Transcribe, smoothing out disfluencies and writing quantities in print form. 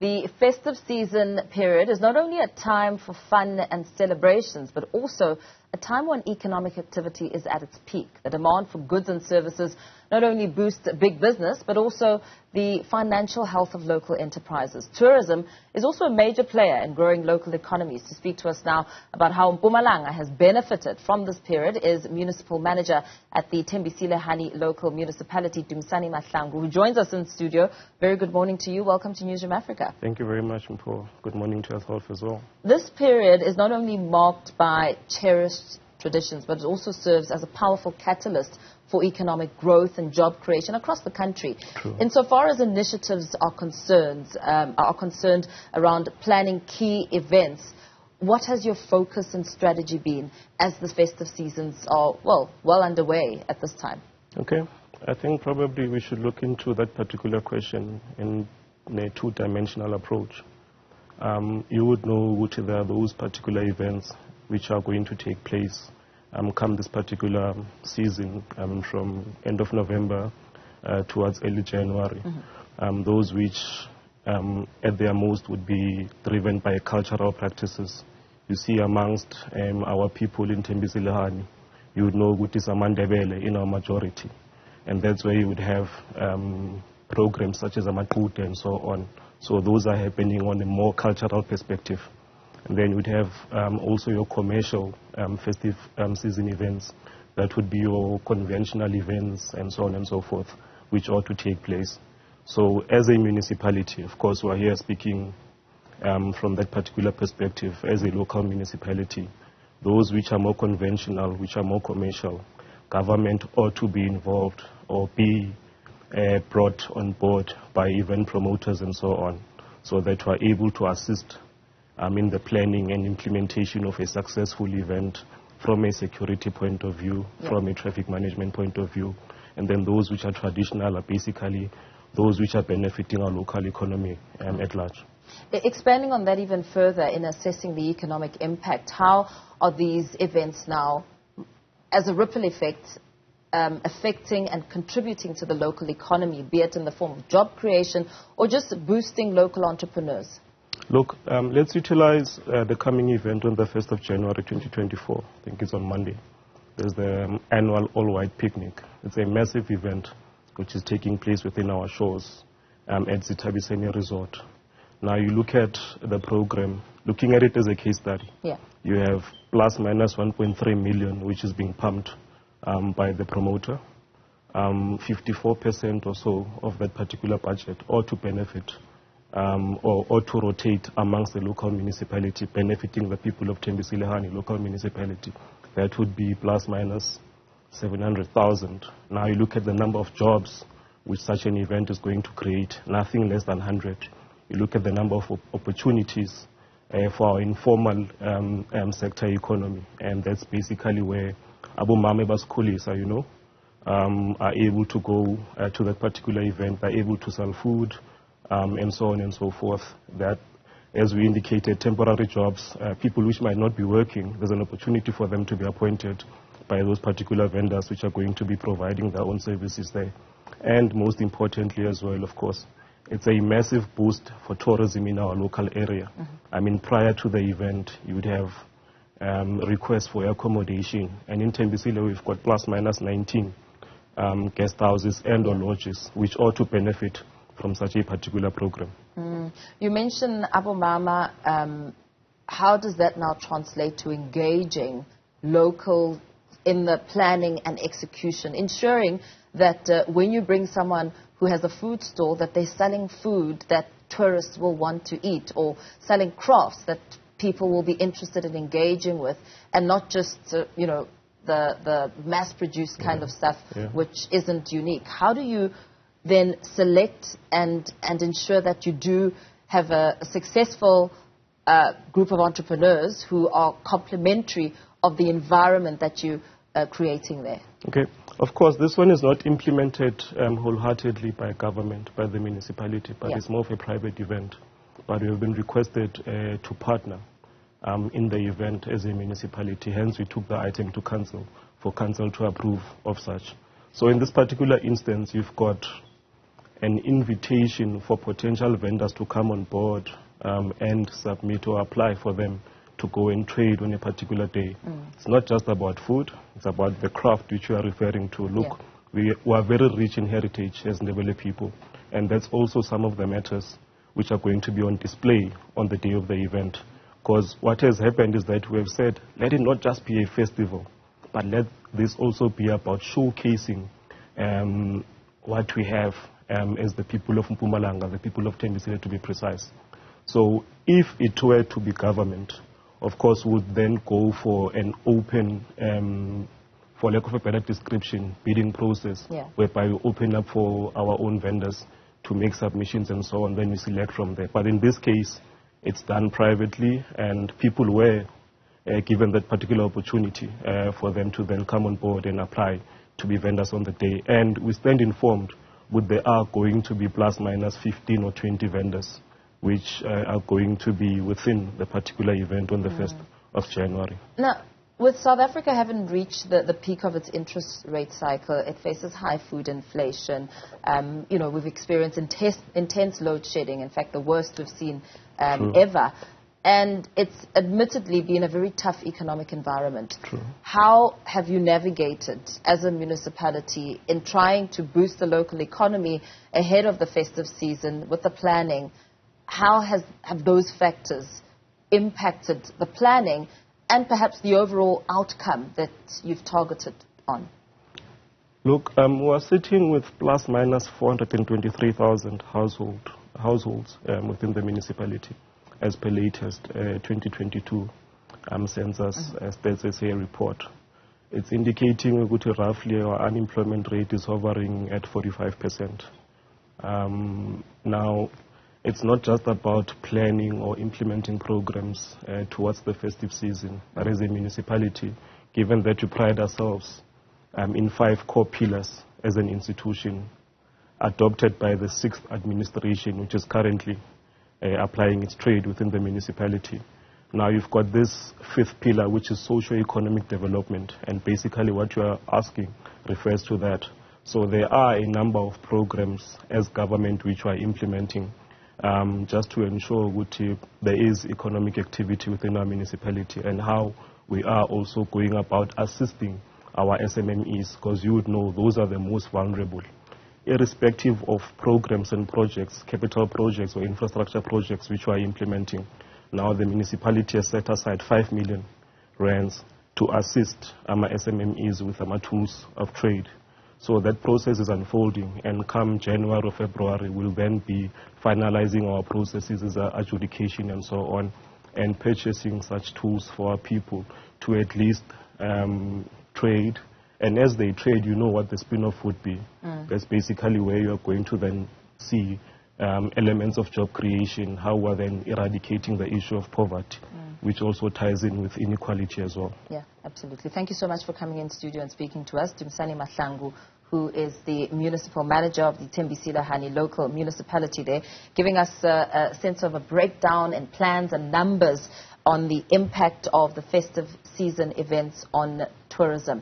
The festive season period is not only a time for fun and celebrations, but also a time when economic activity is at its peak. The demand for goods and services not only boosts big business, but also the financial health of local enterprises. Tourism is also a major player in growing local economies. To speak to us now about how Mpumalanga has benefited from this period is Municipal Manager at the Thembisile Hani local municipality, Dumisani Mahlangu, who joins us in studio. Very good morning to you. Welcome to Newzroom Afrika. Thank you very much, Mpho. Good morning to yourself as well. This period is not only marked by cherished traditions, but it also serves as a powerful catalyst for economic growth and job creation across the country. True. Insofar as initiatives are concerned around planning key events, what has your focus and strategy been as the festive seasons are, well underway at this time? Okay. I think probably we should look into that particular question in a two-dimensional approach. You would know which there are those particular events which are going to take place come this particular season from end of November towards early January. Mm-hmm. Those which at their most would be driven by cultural practices. You see amongst our people in Thembisile Hani, you would know what is Amandebele in our majority. And that's where you would have programs such as Amakute and so on. So those are happening on a more cultural perspective. And then you would have also your commercial festive season events. That would be your conventional events and so on and so forth, which ought to take place. So as a municipality, of course, we are here speaking from that particular perspective as a local municipality. Those which are more conventional, which are more commercial, government ought to be involved or be brought on board by event promoters and so on, so that we are able to assist in the planning and implementation of a successful event from a security point of view, from a traffic management point of view. And then those which are traditional are basically those which are benefiting our local economy at large. Expanding on that even further in assessing the economic impact, how are these events now, as a ripple effect, affecting and contributing to the local economy, be it in the form of job creation or just boosting local entrepreneurs? Look, let's utilize the coming event on the 1st of January 2024. I think it's on Monday. There's the annual all-white picnic. It's a massive event which is taking place within our shores at Thembisile Resort. Now you look at the program, looking at it as a case study. Yeah. You have plus minus 1.3 million which is being pumped by the promoter. 54% or so of that particular budget ought to benefit or to rotate amongst the local municipality, benefiting the people of Thembisile Hani local municipality. That would be plus minus 700,000. Now you look at the number of jobs which such an event is going to create, nothing less than 100. You look at the number of opportunities for our informal sector economy, and that's basically where Abu Mame Baskulisa, are able to go to that particular event. They're able to sell food, and so on and so forth. That, as we indicated, temporary jobs, people which might not be working, there's an opportunity for them to be appointed by those particular vendors which are going to be providing their own services there. And most importantly as well, of course, it's a massive boost for tourism in our local area. Mm-hmm. I mean, prior to the event, you would have requests for accommodation. And in Thembisile, we've got plus minus 19 guest houses and or lodges, which ought to benefit from such a particular program. You mentioned Abu Mama. How does that now translate to engaging local in the planning and execution, ensuring that when you bring someone who has a food stall, that they're selling food that tourists will want to eat, or selling crafts that people will be interested in engaging with, and not just, the mass-produced kind of stuff which isn't unique? How do you then select and ensure that you do have a successful group of entrepreneurs who are complementary of the environment that you are creating there? Okay. Of course, this one is not implemented wholeheartedly by government, by the municipality, but it's more of a private event. But we have been requested to partner in the event as a municipality. Hence, we took the item to council for council to approve of such. So in this particular instance, you've got an invitation for potential vendors to come on board and submit or apply for them to go and trade on a particular day. It's not just about food, it's about the craft which you are referring to. Look, we are very rich in heritage as Ndebele people, and that's also some of the matters which are going to be on display on the day of the event. Because what has happened is that we have said, let it not just be a festival, but let this also be about showcasing what we have as the people of Mpumalanga, the people of Thembisile to be precise. So if it were to be government, of course, would then go for an open, for lack of a better description, bidding process, whereby we open up for our own vendors to make submissions and so on, then we select from there. But in this case, it's done privately, and people were given that particular opportunity for them to then come on board and apply to be vendors on the day. And we stand informed that there are going to be plus minus 15 or 20 vendors which are going to be within the particular event on the 1st of January. Now, with South Africa having reached the peak of its interest rate cycle, it faces high food inflation. You know, we've experienced intense load shedding, in fact, the worst we've seen ever. And it's admittedly been a very tough economic environment. How have you navigated as a municipality in trying to boost the local economy ahead of the festive season with the planning? How have those factors impacted the planning and perhaps the overall outcome that you've targeted on? Look, we're sitting with plus minus 423,000 households within the municipality as per latest 2022 census Stats SA report. It's indicating that roughly our unemployment rate is hovering at 45%. Now, it's not just about planning or implementing programs towards the festive season, but as a municipality, given that we pride ourselves in 5 core pillars as an institution, adopted by the 6th administration, which is currently applying its trade within the municipality. Now you've got this 5th pillar, which is socio-economic development, and basically what you are asking refers to that. So there are a number of programs as government which we are implementing just to ensure that there is economic activity within our municipality, and how we are also going about assisting our SMMEs, because you would know those are the most vulnerable. Irrespective of programs and projects, capital projects or infrastructure projects which we are implementing, now the municipality has set aside 5 million rands to assist our SMMEs with our tools of trade. So that process is unfolding, and come January or February, we'll then be finalizing our processes as adjudication and so on, and purchasing such tools for our people to at least trade. And as they trade, you know what the spin-off would be. That's basically where you're going to then see elements of job creation, how we're then eradicating the issue of poverty, which also ties in with inequality as well. Yeah, absolutely. Thank you so much for coming in studio and speaking to us. Dumisani Mahlangu, who is the municipal manager of the Thembisile Hani local municipality there, giving us a sense of a breakdown and plans and numbers on the impact of the festive season events on tourism.